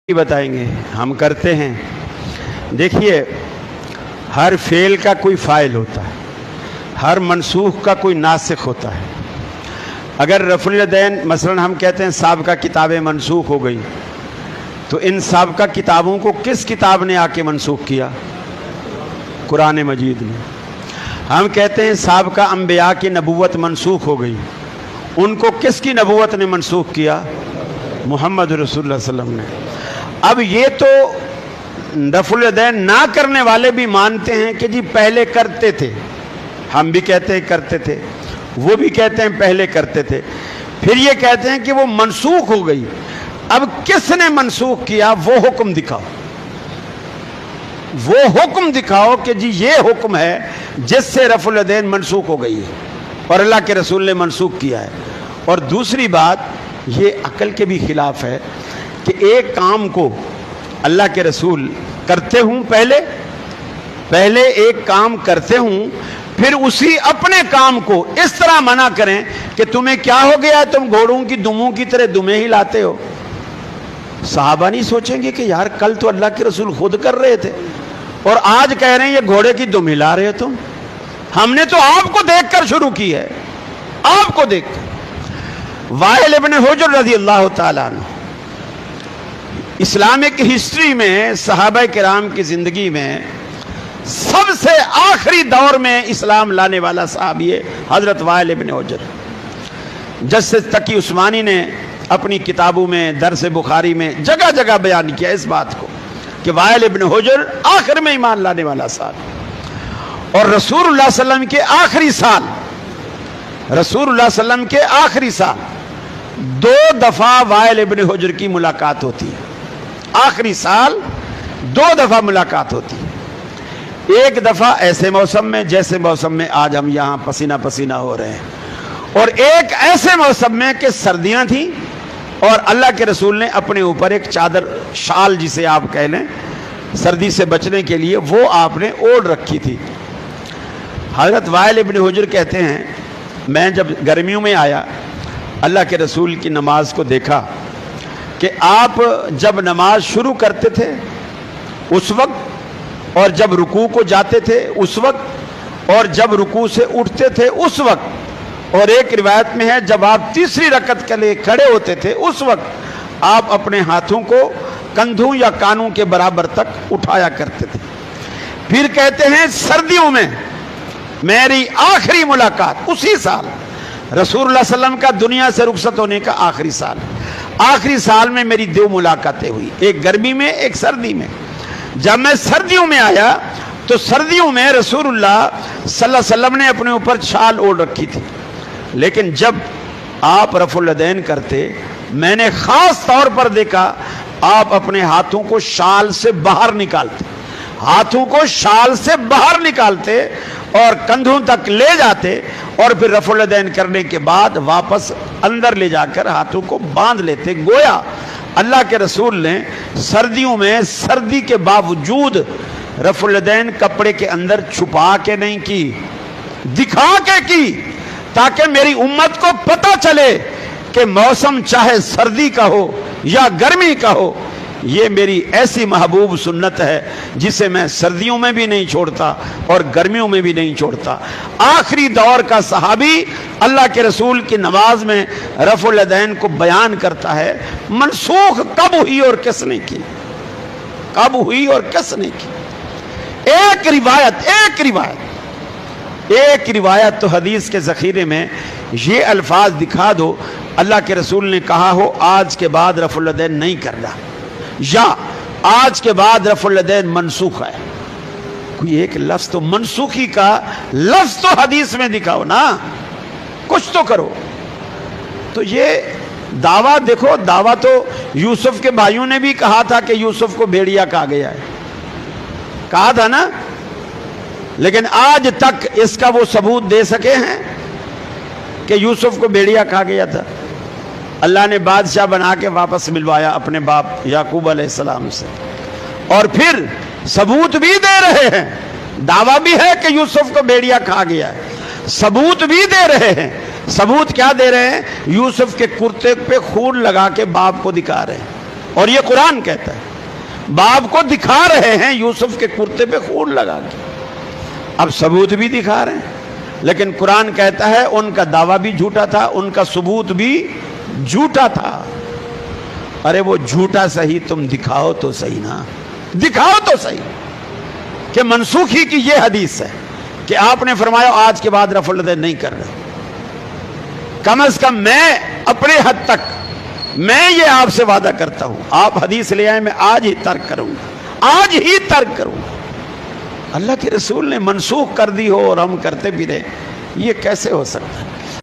بتائیں گے ہم کرتے ہیں۔ دیکھیے، ہر فعل کا کوئی فاعل ہوتا ہے، ہر منسوخ کا کوئی ناسخ ہوتا ہے۔ اگر رفع الیدین مثلا ہم کہتے ہیں سابقہ کتابیں منسوخ ہو گئی، تو ان سابقہ کتابوں کو کس کتاب نے آ کے منسوخ کیا؟ قرآن مجید نے۔ ہم کہتے ہیں سابقہ انبیاء کی نبوت منسوخ ہو گئی، ان کو کس کی نبوت نے منسوخ کیا؟ محمد رسول اللہ صلی اللہ علیہ وسلم نے۔ اب یہ تو رفع الیدین نہ کرنے والے بھی مانتے ہیں کہ جی پہلے کرتے تھے، ہم بھی کہتے ہیں کرتے تھے، وہ بھی کہتے ہیں پہلے کرتے تھے، پھر یہ کہتے ہیں کہ وہ منسوخ ہو گئی۔ اب کس نے منسوخ کیا وہ حکم دکھاؤ، وہ حکم دکھاؤ کہ جی یہ حکم ہے جس سے رفع الیدین منسوخ ہو گئی ہے اور اللہ کے رسول نے منسوخ کیا ہے۔ اور دوسری بات، یہ عقل کے بھی خلاف ہے کہ ایک کام کو اللہ کے رسول کرتے ہوں، پہلے ایک کام کرتے ہوں، پھر اسی اپنے کام کو اس طرح منع کریں کہ تمہیں کیا ہو گیا، تم گھوڑوں کی دموں کی طرح دمیں ہی لاتے ہو۔ صحابہ نہیں سوچیں گے کہ یار کل تو اللہ کے رسول خود کر رہے تھے اور آج کہہ رہے ہیں یہ گھوڑے کی دم ہلا رہے ہو تم؟ ہم نے تو آپ کو دیکھ کر شروع کی ہے، آپ کو دیکھ کر۔ وائل ابن حجر رضی اللہ تعالیٰ عنہ اسلامک ہسٹری میں، صحابہ کرام کی زندگی میں سب سے آخری دور میں اسلام لانے والا صحابی ہے حضرت وائل ابن حجر۔ جسٹس تقی عثمانی نے اپنی کتابوں میں، درس بخاری میں جگہ جگہ بیان کیا اس بات کو کہ وائل ابن حجر آخر میں ایمان لانے والا صحابی۔ اور رسول اللہ صلی اللہ علیہ وسلم کے آخری سال، رسول اللہ صلی اللہ علیہ وسلم کے آخری سال 2 دفعہ وائل ابن حجر کی ملاقات ہوتی ہے۔ آخری سال 2 دفعہ ملاقات ہوتی ہے۔ ایک دفعہ ایسے موسم میں جیسے موسم میں آج ہم یہاں پسینہ پسینہ ہو رہے ہیں، اور ایک ایسے موسم میں کہ سردیاں تھیں اور اللہ کے رسول نے اپنے اوپر ایک چادر، شال جسے آپ کہہ لیں، سردی سے بچنے کے لیے وہ آپ نے اوڑھ رکھی تھی۔ حضرت وائل ابن حجر کہتے ہیں میں جب گرمیوں میں آیا، اللہ کے رسول کی نماز کو دیکھا کہ آپ جب نماز شروع کرتے تھے اس وقت، اور جب رکوع کو جاتے تھے اس وقت، اور جب رکوع سے اٹھتے تھے اس وقت، اور ایک روایت میں ہے جب آپ تیسری رکعت کے لیے کھڑے ہوتے تھے اس وقت آپ اپنے ہاتھوں کو کندھوں یا کانوں کے برابر تک اٹھایا کرتے تھے۔ پھر کہتے ہیں سردیوں میں میری آخری ملاقات اسی سال، رسول اللہ صلی اللہ علیہ وسلم کا دنیا سے رخصت ہونے کا آخری سال، آخری سال میں میری 2 ملاقاتیں ہوئی، ایک گرمی میں ایک سردی میں۔ جب میں سردیوں میں آیا تو سردیوں میں رسول اللہ صلی اللہ علیہ وسلم نے اپنے اوپر شال اوڑھ رکھی تھی، لیکن جب آپ رفع الیدین کرتے میں نے خاص طور پر دیکھا آپ اپنے ہاتھوں کو شال سے باہر نکالتے، ہاتھوں کو شال سے باہر نکالتے اور کندھوں تک لے جاتے، اور پھر رفع الیدین کرنے کے بعد واپس اندر لے جا کر ہاتھوں کو باندھ لیتے۔ گویا اللہ کے رسول نے سردیوں میں سردی کے باوجود رفع الیدین کپڑے کے اندر چھپا کے نہیں کی، دکھا کے کی، تاکہ میری امت کو پتہ چلے کہ موسم چاہے سردی کا ہو یا گرمی کا ہو، یہ میری ایسی محبوب سنت ہے جسے میں سردیوں میں بھی نہیں چھوڑتا اور گرمیوں میں بھی نہیں چھوڑتا۔ آخری دور کا صحابی اللہ کے رسول کی نماز میں رفع الیدین کو بیان کرتا ہے۔ منسوخ کب ہوئی اور کس نے کی؟ کب ہوئی اور کس نے کی؟ ایک روایت تو حدیث کے ذخیرے میں یہ الفاظ دکھا دو اللہ کے رسول نے کہا ہو آج کے بعد رفع الیدین نہیں کرنا، یا آج کے بعد رفع الیدین منسوخ ہے۔ کوئی ایک لفظ تو منسوخی کا لفظ تو حدیث میں دکھاؤ نا، کچھ تو کرو۔ تو یہ دعویٰ دیکھو، دعویٰ تو یوسف کے بھائیوں نے بھی کہا تھا کہ یوسف کو بھیڑیا کہا گیا ہے، کہا تھا نا، لیکن آج تک اس کا وہ ثبوت دے سکے ہیں کہ یوسف کو بھیڑیا کہا گیا تھا؟ اللہ نے بادشاہ بنا کے واپس ملوایا اپنے باپ یعقوب علیہ السلام سے، اور پھر ثبوت بھی دے رہے ہیں، دعویٰ بھی ہے کہ یوسف کو بھیڑیا کہا گیا ہے، ثبوت بھی دے رہے ہیں۔ ثبوت کیا دے رہے ہیں؟ یوسف کے کرتے پہ خون لگا کے باپ کو دکھا رہے ہیں۔ اور یہ قرآن کہتا ہے۔ باپ کو دکھا رہے ہیں یوسف کے کرتے پہ خون لگا کے، اب ثبوت بھی دکھا رہے ہیں، لیکن قرآن کہتا ہے ان کا دعویٰ بھی جھوٹا تھا، ان کا ثبوت بھی جھوٹا تھا۔ ارے وہ جھوٹا صحیح، تم دکھاؤ تو صحیح نا، دکھاؤ تو صحیح کہ منسوخی کی یہ حدیث ہے کہ آپ نے فرمایا آج کے بعد رفع الیدین نہیں کر رہے۔ کم از کم میں اپنے حد تک میں یہ آپ سے وعدہ کرتا ہوں، آپ حدیث لے آئے میں آج ہی ترک کروں گا، آج ہی ترک کروں گا۔ اللہ کے رسول نے منسوخ کر دی ہو اور ہم کرتے بھی رہے، یہ کیسے ہو سکتا ہے؟